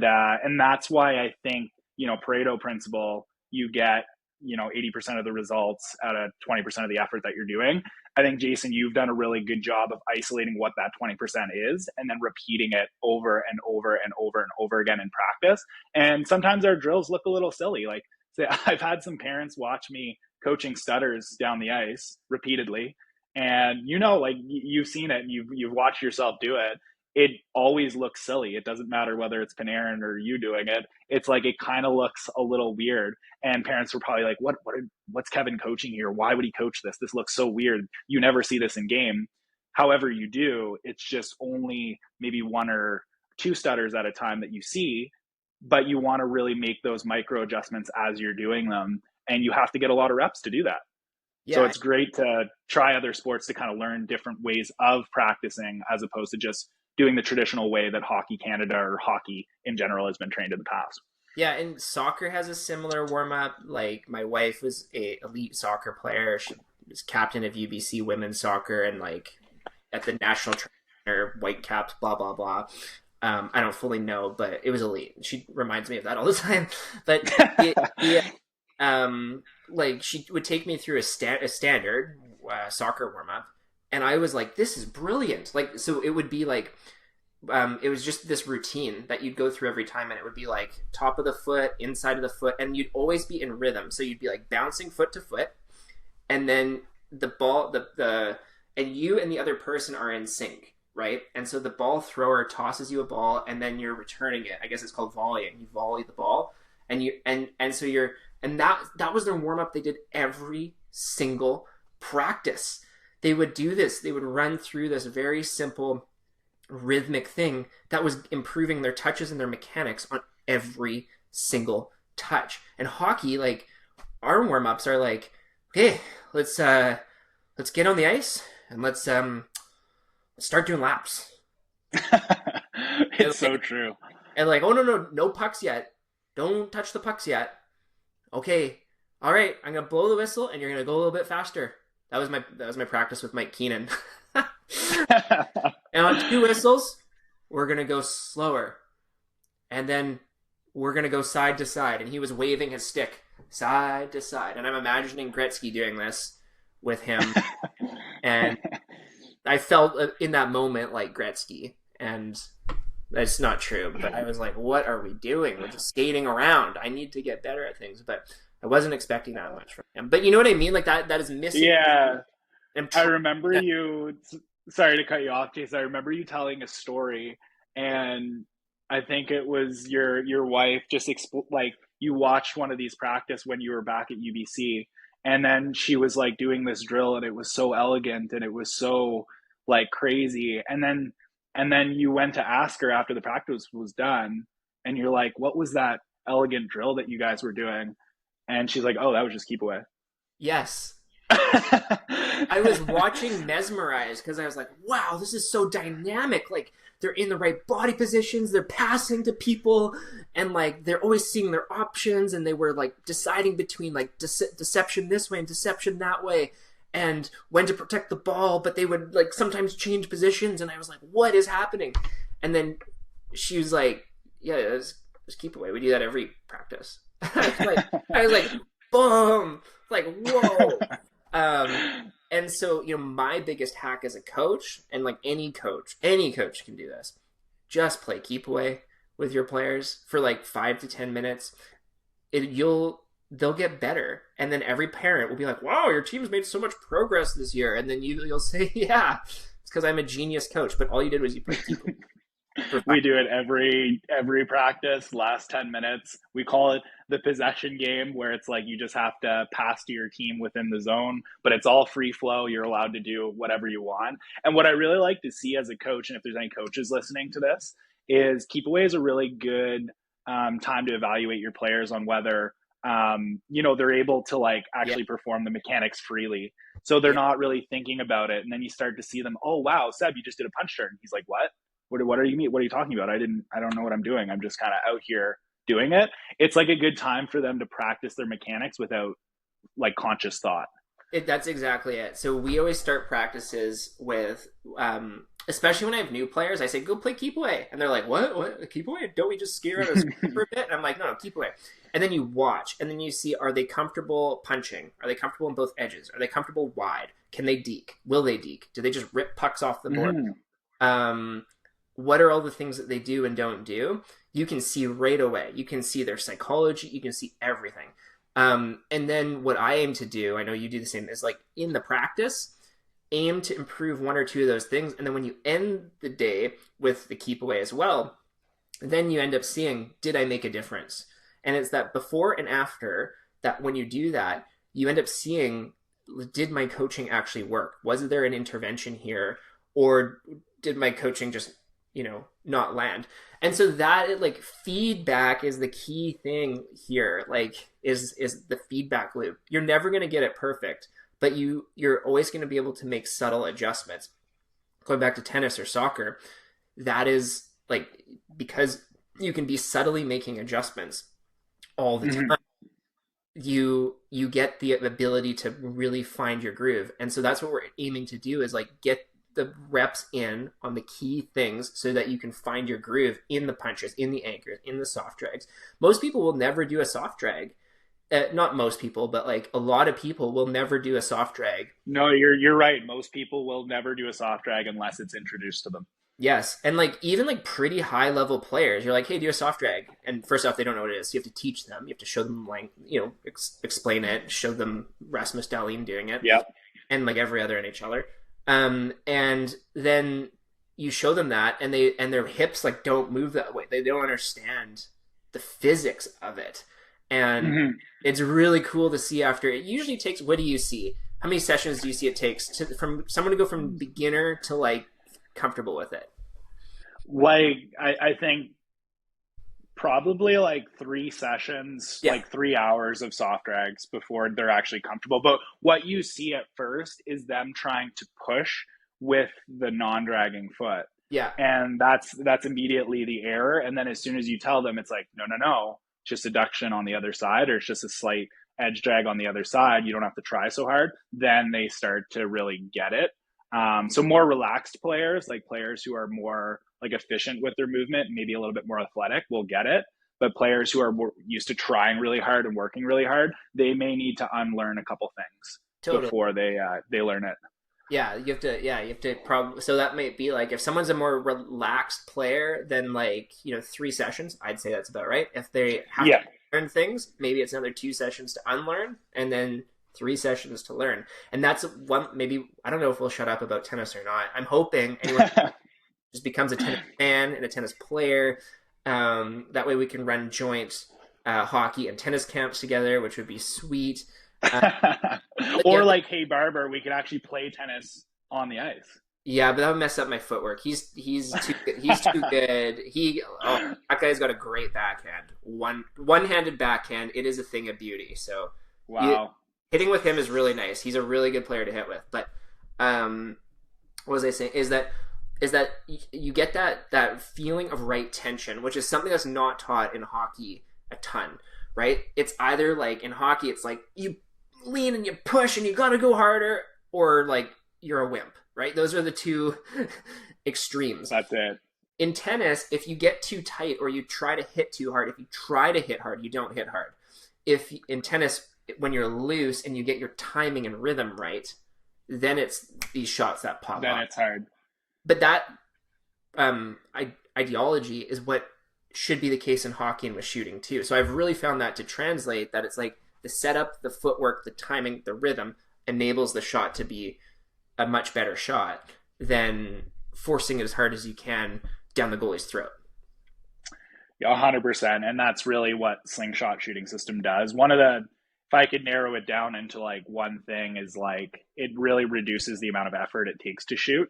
[SPEAKER 2] that's why I think, Pareto principle, you get, 80% of the results out of 20% of the effort that you're doing. I think, Jason, you've done a really good job of isolating what that 20% is, and then repeating it over and over and over and over again in practice. And sometimes our drills look a little silly. Like, say, I've had some parents watch me coaching stutters down the ice repeatedly. And, like you've seen it and you've watched yourself do it. It always looks silly. It doesn't matter whether it's Panarin or you doing it. It's like, it kind of looks a little weird. And parents were probably like, what's Kevin coaching here? Why would he coach this? This looks so weird. You never see this in game. However you do, it's just only maybe one or two stutters at a time that you see, but you want to really make those micro adjustments as you're doing them. And you have to get a lot of reps to do that. Yeah. So it's great to try other sports to kind of learn different ways of practicing, as opposed to just doing the traditional way that Hockey Canada or hockey in general has been trained in the past.
[SPEAKER 1] Yeah, and soccer has a similar warm-up. Like, my wife was an elite soccer player. She was captain of UBC women's soccer, and like at the national trainer, Whitecaps, blah, blah, blah. I don't fully know, but it was elite. She reminds me of that all the time. But like, she would take me through a standard soccer warm-up, and I was like, this is brilliant. Like, so it would be like, it was just this routine that you'd go through every time, and it would be like top of the foot, inside of the foot, and you'd always be in rhythm. So you'd be like bouncing foot to foot, and then the ball, and you and the other person are in sync, right? And so the ball thrower tosses you a ball, and then you're returning it. I guess it's called volleying. You volley the ball, and that was their warm up. They did every single practice. They would do this. They would run through this very simple rhythmic thing that was improving their touches and their mechanics on every single touch. And hockey, like, our warm-ups are like, okay, let's get on the ice and let's start doing laps.
[SPEAKER 2] It's so true.
[SPEAKER 1] And like, oh no pucks yet. Don't touch the pucks yet. Okay, all right, I'm gonna blow the whistle and you're gonna go a little bit faster. That was my practice with Mike Keenan. And on 2 whistles, we're going to go slower. And then we're going to go side to side. And he was waving his stick side to side. And I'm imagining Gretzky doing this with him. And I felt in that moment like Gretzky. And that's not true. But I was like, what are we doing? We're just skating around. I need to get better at things. But I wasn't expecting that much from him. But you know what I mean? Like, that is missing.
[SPEAKER 2] Yeah. I remember you... Sorry to cut you off, Jason. I remember you telling a story, and I think it was your wife just like, you watched one of these practice when you were back at UBC, and then she was like doing this drill, and it was so elegant and it was so like crazy, and then you went to ask her after the practice was done, and you're like, what was that elegant drill that you guys were doing? And she's like, oh, that was just Keepaway.
[SPEAKER 1] Yes. I was watching mesmerized because I was like, wow, this is so dynamic. Like, they're in the right body positions, they're passing to people, and like they're always seeing their options, and they were like deciding between like deception this way and deception that way, and when to protect the ball, but they would like sometimes change positions, and I was like, what is happening? And then she was like, yeah, it's Keepaway. We do that every practice. I was like, boom, like whoa. And so, my biggest hack as a coach, and like any coach can do this, just play keep away with your players for like 5 to 10 minutes. They'll get better. And then every parent will be like, wow, your team's made so much progress this year. And then you'll say, yeah, it's because I'm a genius coach, but all you did was you played keep away.
[SPEAKER 2] We do it every practice, last 10 minutes. We call it the possession game, where it's like you just have to pass to your team within the zone, but it's all free flow. You're allowed to do whatever you want. And what I really like to see as a coach, and if there's any coaches listening to this, is Keepaway is a really good time to evaluate your players on whether they're able to like actually perform the mechanics freely. So they're not really thinking about it. And then you start to see them, oh wow, Seb, you just did a punch turn. He's like, what? What are you What are you talking about? I don't know what I'm doing. I'm just kind of out here doing it. It's like a good time for them to practice their mechanics without like conscious thought.
[SPEAKER 1] That's exactly it. So we always start practices with, especially when I have new players, I say, go play keep away. And they're like, what? Keep away? Don't we just scare out a for a bit? And I'm like, no, keep away. And then you watch, and then you see, are they comfortable punching? Are they comfortable on both edges? Are they comfortable wide? Can they deke? Will they deke? Do they just rip pucks off the board? What are all the things that they do and don't do? You can see right away. You can see their psychology. You can see everything. And then what I aim to do, I know you do the same, is like in the practice, aim to improve one or two of those things. And then when you end the day with the keep away as well, then you end up seeing, did I make a difference? And it's that before and after that, when you do that, you end up seeing, did my coaching actually work? Was there an intervention here? Or did my coaching just not land? And so that like feedback is the key thing here, like is the feedback loop. You're never going to get it perfect, but you're always going to be able to make subtle adjustments. Going back to tennis or soccer, that is like, because you can be subtly making adjustments all the time, you get the ability to really find your groove. And so that's what we're aiming to do, is like get the reps in on the key things so that you can find your groove in the punches, in the anchors, in the soft drags. Most people will never do a soft drag. Not most people, but like a lot of people will never do a soft drag.
[SPEAKER 2] No, you're right. Most people will never do a soft drag unless it's introduced to them.
[SPEAKER 1] Yes. And like even like pretty high level players, you're like, hey, do a soft drag. And first off, they don't know what it is. So you have to teach them. You have to show them like, explain it, show them Rasmus Dahlin doing it.
[SPEAKER 2] Yep.
[SPEAKER 1] And like every other NHLer. And then you show them that, and their hips like don't move that way. They don't understand the physics of it. And it's really cool to see after. It usually takes, what do you see? How many sessions do you see it takes from someone to go from beginner to like comfortable with it?
[SPEAKER 2] Like, I think probably like 3 sessions, like 3 hours of soft drags before they're actually comfortable. But what you see at first is them trying to push with the non-dragging foot.
[SPEAKER 1] Yeah.
[SPEAKER 2] And that's immediately the error. And then as soon as you tell them, it's like, no, just adduction on the other side, or it's just a slight edge drag on the other side. You don't have to try so hard. Then they start to really get it. So more relaxed players, like players who are more like efficient with their movement, maybe a little bit more athletic, will get it. But players who are more used to trying really hard and working really hard, they may need to unlearn a couple things before they learn it.
[SPEAKER 1] Yeah, you have to probably, so that might be like, if someone's a more relaxed player, then like, 3 sessions, I'd say that's about right. If they have to learn things, maybe it's another 2 sessions to unlearn, and then 3 sessions to learn. And that's one, maybe, I don't know if we'll shut up about tennis or not. I'm hoping anyone just becomes a tennis fan and a tennis player. That way we can run joint hockey and tennis camps together, which would be sweet.
[SPEAKER 2] Or like, hey Barber, we could actually play tennis on the ice.
[SPEAKER 1] Yeah, but that would mess up my footwork. He's too good. He's too good. That guy's got a great backhand. One-handed backhand. It is a thing of beauty. So
[SPEAKER 2] wow.
[SPEAKER 1] hitting with him is really nice. He's a really good player to hit with. But what was I saying? Is that you get that feeling of right tension, which is something that's not taught in hockey a ton, right? It's either like in hockey, it's like you lean and you push and you got to go harder, or like you're a wimp, right? Those are the two extremes.
[SPEAKER 2] That's it.
[SPEAKER 1] In tennis, if you get too tight or you try to hit too hard, if you try to hit hard, you don't hit hard. If in tennis, when you're loose and you get your timing and rhythm right, then it's these shots that pop up.
[SPEAKER 2] Then it's hard.
[SPEAKER 1] But that ideology is what should be the case in hockey and with shooting too. So I've really found that to translate, that it's like the setup, the footwork, the timing, the rhythm enables the shot to be a much better shot than forcing it as hard as you can down the goalie's throat.
[SPEAKER 2] Yeah, 100%. And that's really what slingshot shooting system does. If I could narrow it down into like one thing, is like it really reduces the amount of effort it takes to shoot.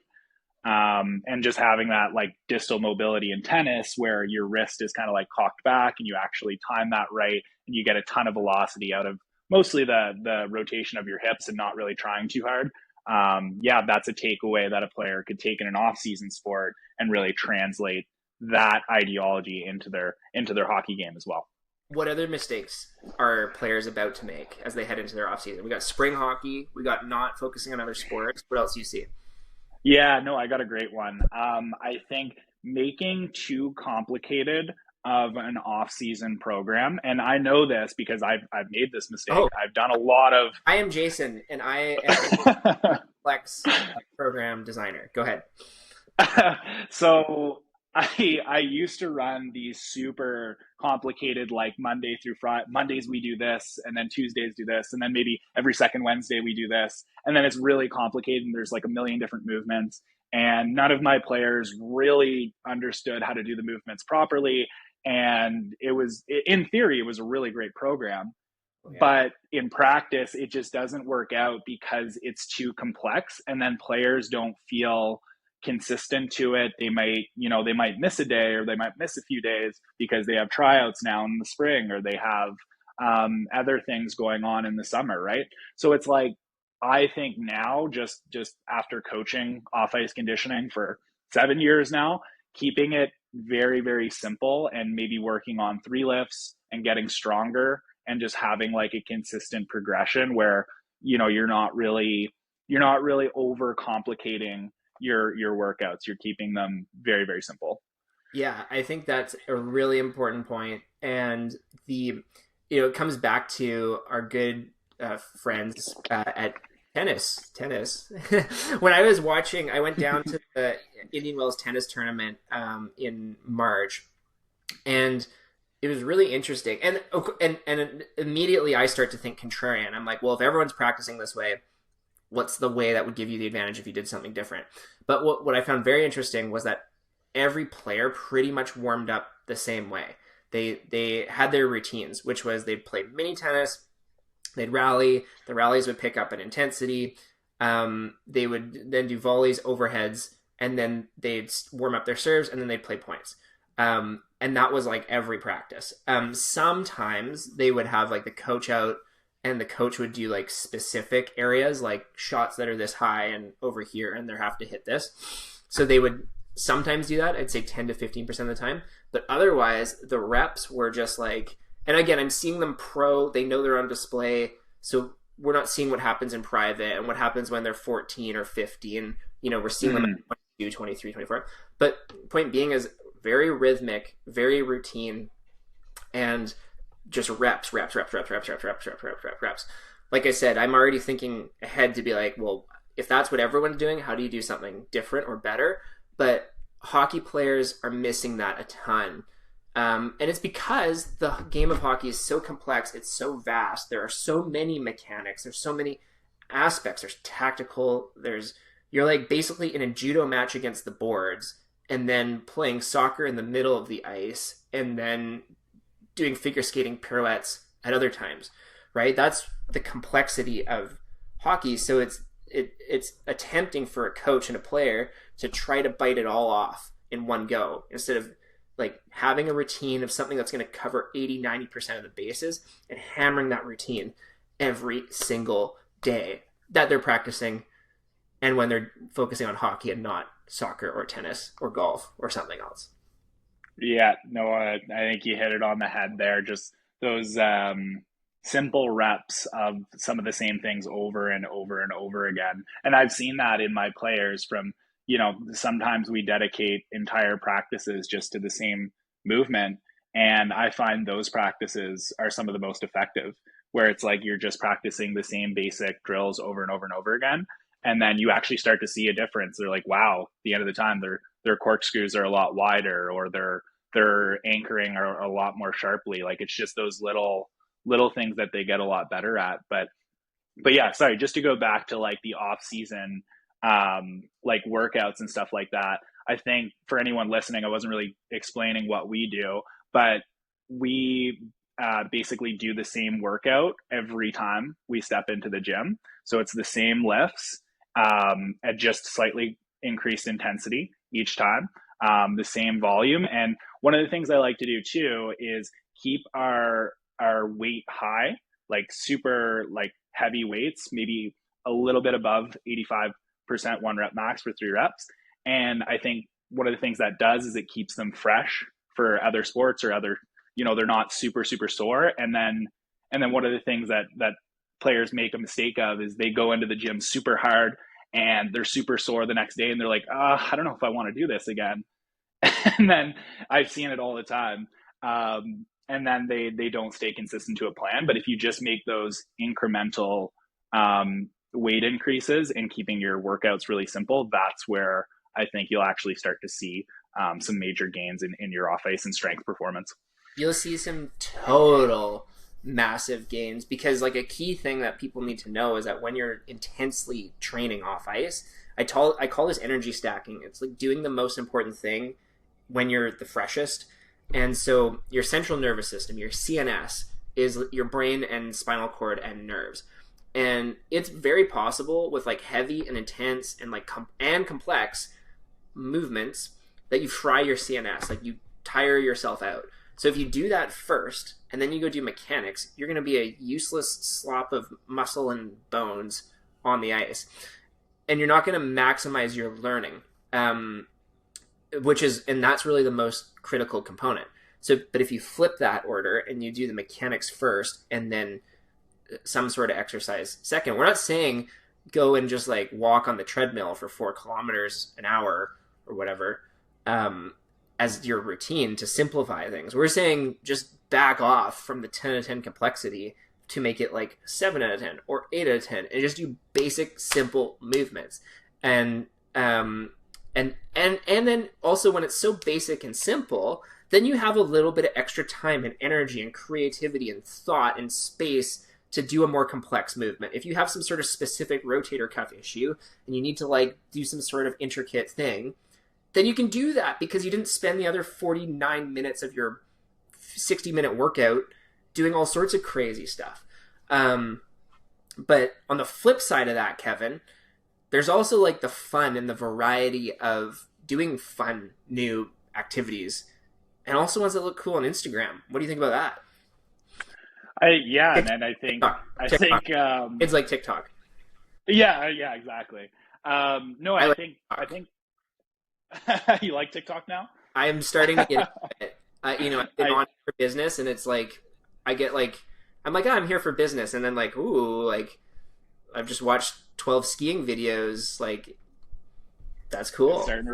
[SPEAKER 2] And just having that like distal mobility in tennis where your wrist is kind of like cocked back and you actually time that right and you get a ton of velocity out of mostly the rotation of your hips and not really trying too hard. That's a takeaway that a player could take in an off-season sport and really translate that ideology into their hockey game as well.
[SPEAKER 1] What other mistakes are players about to make as they head into their off-season? We got spring hockey. We got not focusing on other sports. What else do you see?
[SPEAKER 2] Yeah, no, I got a great one. I think making too complicated of an off-season program, and I know this because I've made this mistake.
[SPEAKER 1] Oh.
[SPEAKER 2] I've done a lot of.
[SPEAKER 1] I am Jason, and I am a Flex program designer. Go ahead.
[SPEAKER 2] So I used to run these super complicated, like Monday through Friday. Mondays we do this, and then Tuesdays do this, and then maybe every second Wednesday we do this, and then it's really complicated and there's like a million different movements, and none of my players really understood how to do the movements properly. And in theory, it was a really great program, but in practice, it just doesn't work out because it's too complex, and then players don't feel consistent to it. They might miss a day, or they might miss a few days because they have tryouts now in the spring, or they have other things going on in the summer, right? So it's like, I think now, just after coaching off-ice conditioning for 7 years now, keeping it very, very simple and maybe working on 3 lifts and getting stronger and just having like a consistent progression where, you're not really overcomplicating your workouts. You're keeping them very, very simple.
[SPEAKER 1] Yeah, I think that's a really important point. And it comes back to our good friends at tennis. When I was watching, I went down to the Indian Wells tennis tournament in March, and it was really interesting. And immediately I start to think contrarian. I'm like, well, if everyone's practicing this way, what's the way that would give you the advantage if you did something different? But what I found very interesting was that every player pretty much warmed up the same way. They had their routines, which was they'd play mini tennis, they'd rally, the rallies would pick up in intensity, they would then do volleys, overheads, and then they'd warm up their serves, and then they'd play points. And that was like every practice. Sometimes they would have like the coach out, and the coach would do like specific areas, like shots that are this high and over here, and they have to hit this. So they would sometimes do that. I'd say 10 to 15% of the time. But otherwise, the reps were just like, and again, I'm seeing them pro. They know they're on display. So we're not seeing what happens in private and what happens when they're 14 or 15. We're seeing them at 22, 23, 24. But point being is very rhythmic, very routine, and just reps. Like I said, I'm already thinking ahead to be like, well, if that's what everyone's doing, how do you do something different or better? But hockey players are missing that a ton. And it's because the game of hockey is so complex. It's so vast. There are so many mechanics. There's so many aspects. There's tactical. You're like basically in a judo match against the boards, and then playing soccer in the middle of the ice, and then doing figure skating pirouettes at other times, right? That's the complexity of hockey. So it's attempting for a coach and a player to try to bite it all off in one go, instead of like having a routine of something that's going to cover 80-90% of the bases and hammering that routine. every single day that they're practicing, and when they're focusing on hockey and not soccer or tennis or golf or something else.
[SPEAKER 2] Yeah, no, I think you hit it on the head there. Just those simple reps of some of the same things over and over and over again. And I've seen that in my players from, sometimes we dedicate entire practices just to the same movement. And I find those practices are some of the most effective, where it's like you're just practicing the same basic drills over and over and over again. And then you actually start to see a difference. They're like, wow, at the end of the time, their corkscrews are a lot wider, or their anchoring are a lot more sharply. Like it's just those little things that they get a lot better at. But yeah, sorry, just to go back to like the off season, like workouts and stuff like that. I think for anyone listening, I wasn't really explaining what we do, but we basically do the same workout every time we step into the gym. So it's the same lifts at just slightly increased intensity each time, the same volume. And one of the things I like to do too is keep our weight high, like super like heavy weights, maybe a little bit above 85% one rep max for 3 reps. And I think one of the things that does is it keeps them fresh for other sports or other, they're not super, super sore. And then one of the things that players make a mistake of is they go into the gym super hard and they're super sore the next day and they're like, I don't know if I want to do this again. And then I've seen it all the time. And then they don't stay consistent to a plan. But if you just make those incremental weight increases and keeping your workouts really simple, that's where I think you'll actually start to see some major gains in your off ice and strength performance.
[SPEAKER 1] You'll see some total massive gains, because like a key thing that people need to know is that when you're intensely training off ice, I call this energy stacking. It's like doing the most important thing when you're the freshest. And so your central nervous system, your CNS, is your brain and spinal cord and nerves. And it's very possible with like heavy and intense and like complex movements that you fry your CNS, like you tire yourself out. So if you do that first and then you go do mechanics, you're going to be a useless slop of muscle and bones on the ice. And you're not going to maximize your learning, and that's really the most critical component. So, but if you flip that order and you do the mechanics first and then some sort of exercise second, we're not saying go and just like walk on the treadmill for 4 kilometers an hour or whatever, as your routine to simplify things. We're saying just back off from the 10 out of 10 complexity to make it like 7 out of 10 or 8 out of 10 and just do basic, simple movements. And then also when it's so basic and simple, then you have a little bit of extra time and energy and creativity and thought and space to do a more complex movement. If you have some sort of specific rotator cuff issue and you need to like do some sort of intricate thing, then you can do that because you didn't spend the other 49 minutes of your 60-minute workout doing all sorts of crazy stuff. But on the flip side of that, Kevin, there's also like the fun and the variety of doing fun new activities, and also ones that look cool on Instagram. What do you think about that?
[SPEAKER 2] And I think
[SPEAKER 1] TikTok.
[SPEAKER 2] I think
[SPEAKER 1] It's like TikTok.
[SPEAKER 2] yeah, exactly. No,
[SPEAKER 1] I
[SPEAKER 2] I
[SPEAKER 1] like
[SPEAKER 2] think
[SPEAKER 1] TikTok.
[SPEAKER 2] I think you like TikTok now?
[SPEAKER 1] I'm starting to get it. I've been
[SPEAKER 2] I
[SPEAKER 1] on for business, and it's like I get like I'm like, I'm here for business, and then like, ooh, like I've just watched 12 skiing videos. Like that's
[SPEAKER 2] it's
[SPEAKER 1] cool.
[SPEAKER 2] starting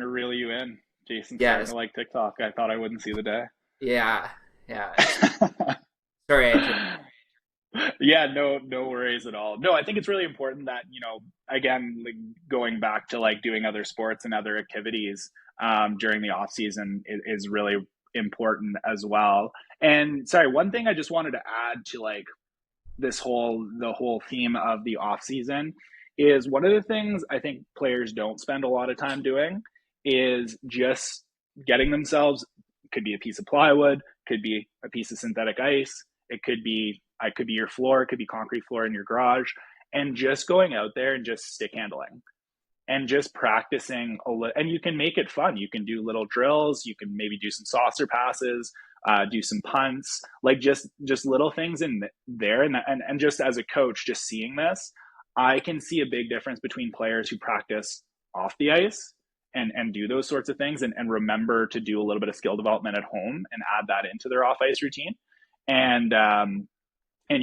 [SPEAKER 2] to reel you in. Jason's starting
[SPEAKER 1] Yes,
[SPEAKER 2] to like TikTok. I thought I wouldn't see the day.
[SPEAKER 1] yeah, yeah. Sorry, I interrupted.
[SPEAKER 2] Yeah, no worries at all. No, I think it's really important that, again, like going back to like doing other sports and other activities during the off season is really important as well. And sorry, one thing I just wanted to add to like the whole theme of the off season is one of the things I think players don't spend a lot of time doing is just getting themselves, could be a piece of plywood, could be a piece of synthetic ice, it could be your floor, it could be concrete floor in your garage, and just going out there and just stick handling and just practicing and you can make it fun. You can do little drills. You can maybe do some saucer passes, do some punts, like just little things in there. And just as a coach, just seeing this, I can see a big difference between players who practice off the ice and do those sorts of things and remember to do a little bit of skill development at home and add that into their off ice routine. And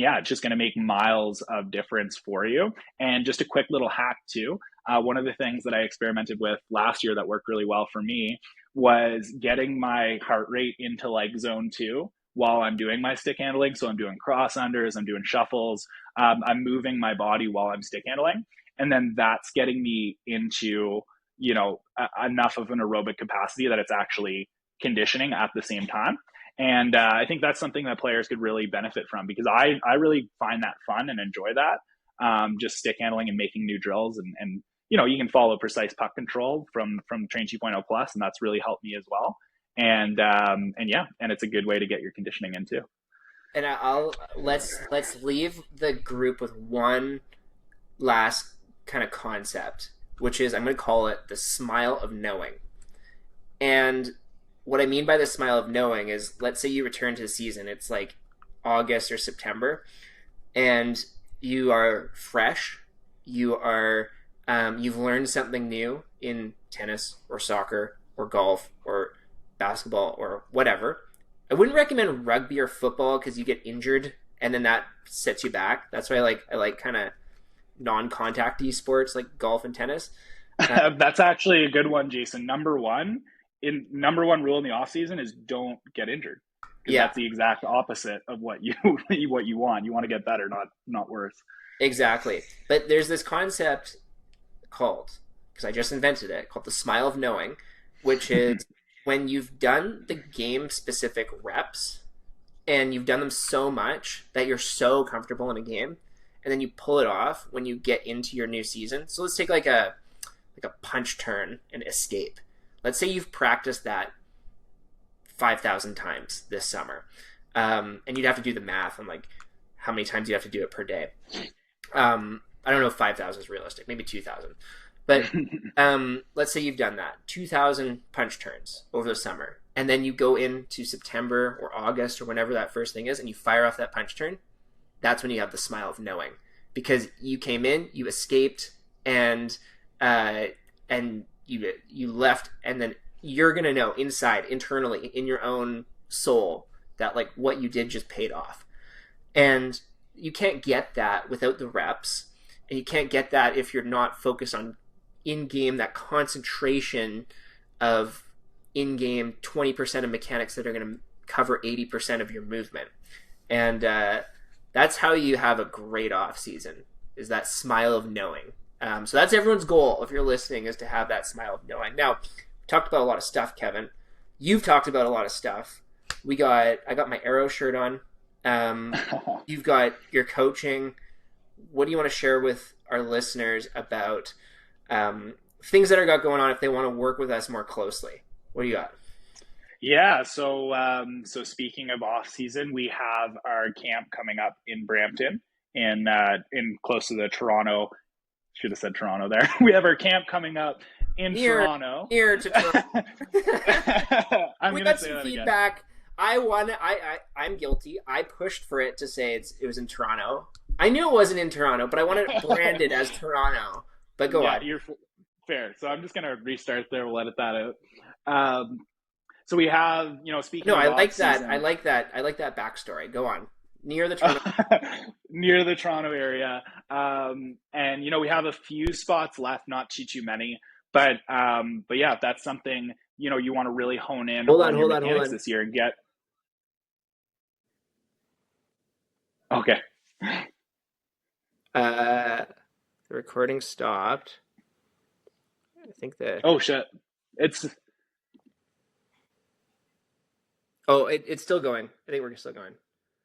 [SPEAKER 2] yeah, it's just going to make miles of difference for you. And just a quick little hack too. One of the things that I experimented with last year that worked really well for me was getting my heart rate into like zone 2 while I'm doing my stick handling. So I'm doing cross unders, I'm doing shuffles, I'm moving my body while I'm stick handling. And then that's getting me into, enough of an aerobic capacity that it's actually conditioning at the same time. And I think that's something that players could really benefit from, because I really find that fun and enjoy that. Just stick handling and making new drills. And you can follow precise puck control from Train 2.0 Plus, and that's really helped me as well. And yeah, and it's a good way to get your conditioning in too.
[SPEAKER 1] And let's leave the group with one last kind of concept, which is, I'm going to call it the smile of knowing. And what I mean by the smile of knowing is, let's say you return to the season, it's like August or September, and you are fresh, you've learned something new in tennis or soccer or golf or basketball or whatever. I wouldn't recommend rugby or football because you get injured and then that sets you back. That's why I like kind of non-contact-y sports like golf and tennis.
[SPEAKER 2] That's actually a good one, Jason. Number one rule in the off season is don't get injured. Yeah, that's the exact opposite of what you want. You want to get better, not worse.
[SPEAKER 1] Exactly. But there's this concept called, because I just invented it, called the smile of knowing, which is when you've done the game specific reps and you've done them so much that you're so comfortable in a game, and then you pull it off when you get into your new season. So let's take like a punch turn and escape. Let's say you've practiced that 5,000 times this summer, and you'd have to do the math on like how many times you have to do it per day. I don't know if 5,000 is realistic, maybe 2,000. But let's say you've done that 2,000 punch turns over the summer, and then you go into September or August or whenever that first thing is, and you fire off that punch turn. That's when you have the smile of knowing, because you came in, you escaped, and you left, and then you're gonna know inside, internally, in your own soul, that like what you did just paid off. And you can't get that without the reps, and you can't get that if you're not focused on in-game, that concentration of in-game 20% of mechanics that are going to cover 80% of your movement. And that's how you have a great off season, is that smile of knowing. So that's everyone's goal, if you're listening, is to have that smile of knowing. Now, we talked about a lot of stuff, Kevin. You've talked about a lot of stuff. I got my Arrow shirt on. You've got your coaching. What do you want to share with our listeners about things that are got going on if they want to work with us more closely? What do you got?
[SPEAKER 2] Yeah, so speaking of off season, we have our camp coming up in Brampton, in close to the Toronto. Should have said Toronto there. We have our camp coming up in Toronto.
[SPEAKER 1] Near to Toronto.
[SPEAKER 2] We got some
[SPEAKER 1] feedback. I'm guilty. I pushed for it to say it was in Toronto. I knew it wasn't in Toronto, but I wanted it branded as Toronto. But go on.
[SPEAKER 2] You're fair. So I'm just gonna restart there. We'll edit that out. So we have, speaking. No,
[SPEAKER 1] I like that. I like that backstory. Go on. Near the Toronto.
[SPEAKER 2] Near the Toronto area, and we have a few spots left, not too many, but yeah, if that's something you want to really hone in on your mechanics this year and get. Okay.
[SPEAKER 1] The recording stopped. I think that.
[SPEAKER 2] Oh shit! It's
[SPEAKER 1] still going. I think we're still going.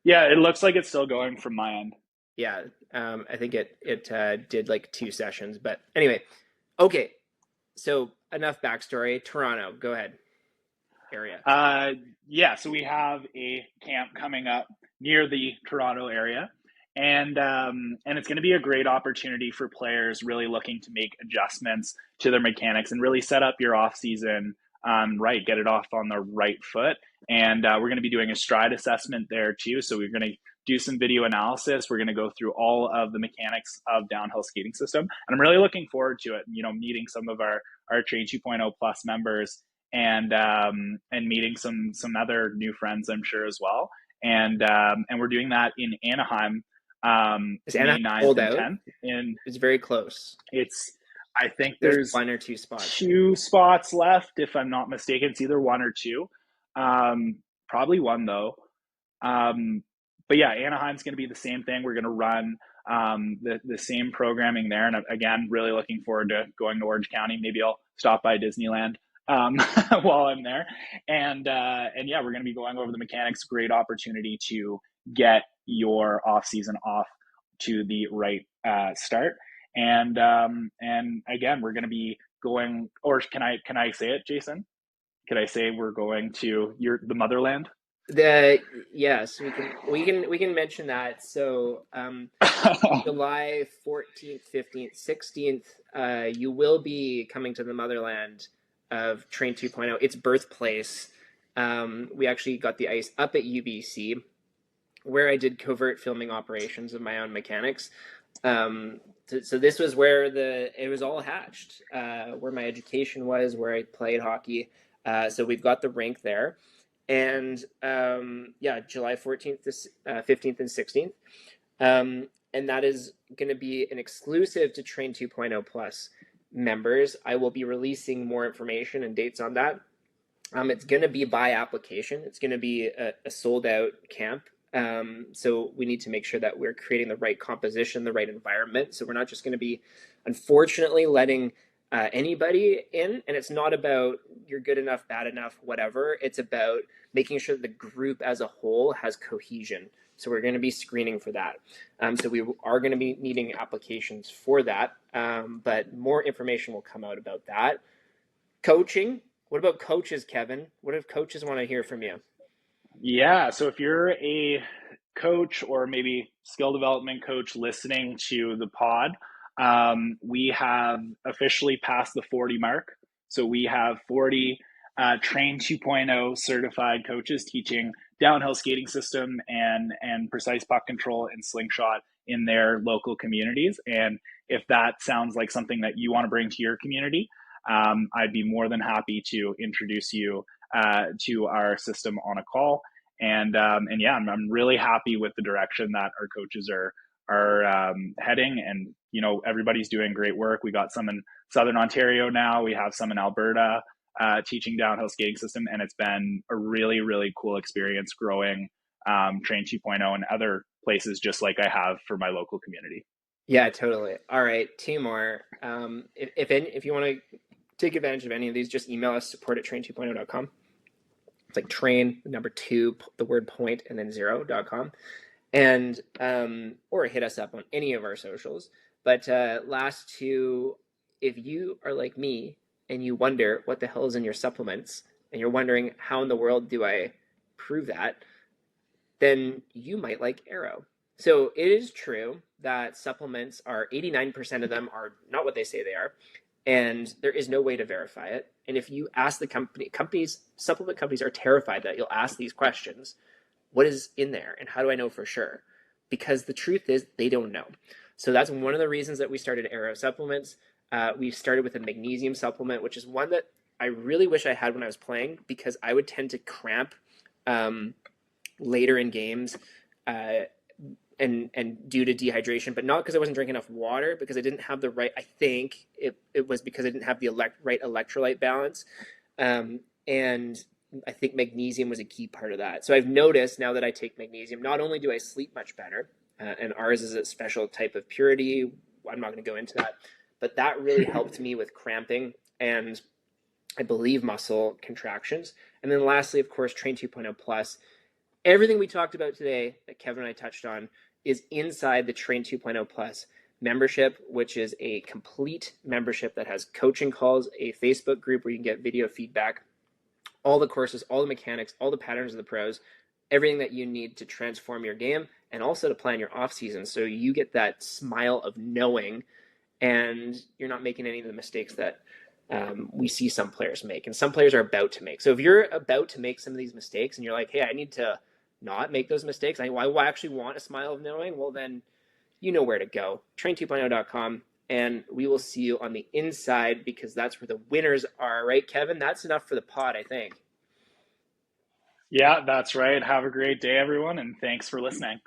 [SPEAKER 2] Yeah, it looks like it's still going from my end.
[SPEAKER 1] Yeah, I think it did like 2 sessions, but anyway, okay. So enough backstory. Toronto, go ahead. Area.
[SPEAKER 2] Yeah, so we have a camp coming up near the Toronto area, And it's going to be a great opportunity for players really looking to make adjustments to their mechanics and really set up your off season right, get it off on the right foot. And we're going to be doing a stride assessment there too. So we're going to do some video analysis. We're going to go through all of the mechanics of downhill skating system, and I'm really looking forward to it. You know, meeting some of our Train 2.0 Plus members, and meeting some other new friends, I'm sure, as well. And we're doing that in Anaheim,
[SPEAKER 1] Is
[SPEAKER 2] May
[SPEAKER 1] Anaheim
[SPEAKER 2] 9th
[SPEAKER 1] sold
[SPEAKER 2] and
[SPEAKER 1] out?
[SPEAKER 2] 10th. And
[SPEAKER 1] It's very close.
[SPEAKER 2] I think
[SPEAKER 1] There's
[SPEAKER 2] there's
[SPEAKER 1] one or two spots.
[SPEAKER 2] 2 spots left, if I'm not mistaken. It's either 1 or 2. Probably 1 though. But yeah, Anaheim's going to be the same thing. We're going to run the same programming there. And again, really looking forward to going to Orange County. Maybe I'll stop by Disneyland while I'm there. And yeah, we're going to be going over the mechanics. Great opportunity to get your off season off to the right start. And again, we're going to be going, or can I say it, Jason? Could I say we're going to the motherland?
[SPEAKER 1] Yes, we can mention that. So July 14th, 15th, 16th, you will be coming to the motherland of Train 2.0, its birthplace. We actually got the ice up at UBC, where I did covert filming operations of my own mechanics. So this was where it was all hatched, where my education was, where I played hockey. So we've got the rink there. And yeah, July 14th to 15th and 16th. And that is going to be an exclusive to Train 2.0 Plus members. I will be releasing more information and dates on that. It's going to be by application. It's going to be a sold out camp. So we need to make sure that we're creating the right composition, the right environment. So we're not just going to be, unfortunately, letting anybody in. And it's not about you're good enough, bad enough, whatever. It's about making sure the group as a whole has cohesion. So we're going to be screening for that. So we are going to be needing applications for that. But more information will come out about that. Coaching. What about coaches, Kevin? What if coaches want to hear from you?
[SPEAKER 2] Yeah, so if you're a coach or maybe skill development coach listening to the pod, we have officially passed the 40 mark. So we have 40 Train 2.0 certified coaches teaching downhill skating system and precise puck control and slingshot in their local communities. And if that sounds like something that you want to bring to your community, I'd be more than happy to introduce you to our system on a call. And yeah, I'm really happy with the direction that our coaches are heading. And you know, everybody's doing great work. We got some in Southern Ontario now. We have some in Alberta teaching downhill skating system, and it's been a really, really cool experience growing Train 2.0 and other places, just like I have for my local community.
[SPEAKER 1] Yeah, totally. All right, two more. If you want to take advantage of any of these, just email us support@train2.0.com. It's like train, number 2, the word point, and then 0.com. And or hit us up on any of our socials. But last two, if you are like me and you wonder what the hell is in your supplements, and you're wondering how in the world do I prove that, then you might like Arrow. So it is true that supplements are 89% of them are not what they say they are, and there is no way to verify it. And if you ask the supplement companies are terrified that you'll ask these questions. What is in there, and how do I know for sure? Because the truth is they don't know. So that's one of the reasons that we started Arrow supplements. We started with a magnesium supplement, which is one that I really wish I had when I was playing, because I would tend to cramp later in games and due to dehydration, but not because I wasn't drinking enough water, because I didn't have the right, I think it was because I didn't have the right electrolyte balance. And I think magnesium was a key part of that. So I've noticed now that I take magnesium, not only do I sleep much better, and ours is a special type of purity. I'm not going to go into that, but that really helped me with cramping and I believe muscle contractions. And then lastly, of course, Train 2.0 Plus. Everything we talked about today that Kevin and I touched on is inside the Train 2.0 Plus membership, which is a complete membership that has coaching calls, a Facebook group where you can get video feedback, all the courses, all the mechanics, all the patterns of the pros, everything that you need to transform your game and also to plan your off season. So you get that smile of knowing, and you're not making any of the mistakes that we see some players make, and some players are about to make. So if you're about to make some of these mistakes, and you're like, hey, I need to not make those mistakes. I actually want a smile of knowing. Well, then you know where to go. Train2.0.com, and we will see you on the inside, because that's where the winners are, right, Kevin? That's enough for the pod, I think.
[SPEAKER 2] Yeah, that's right. Have a great day, everyone, and thanks for listening.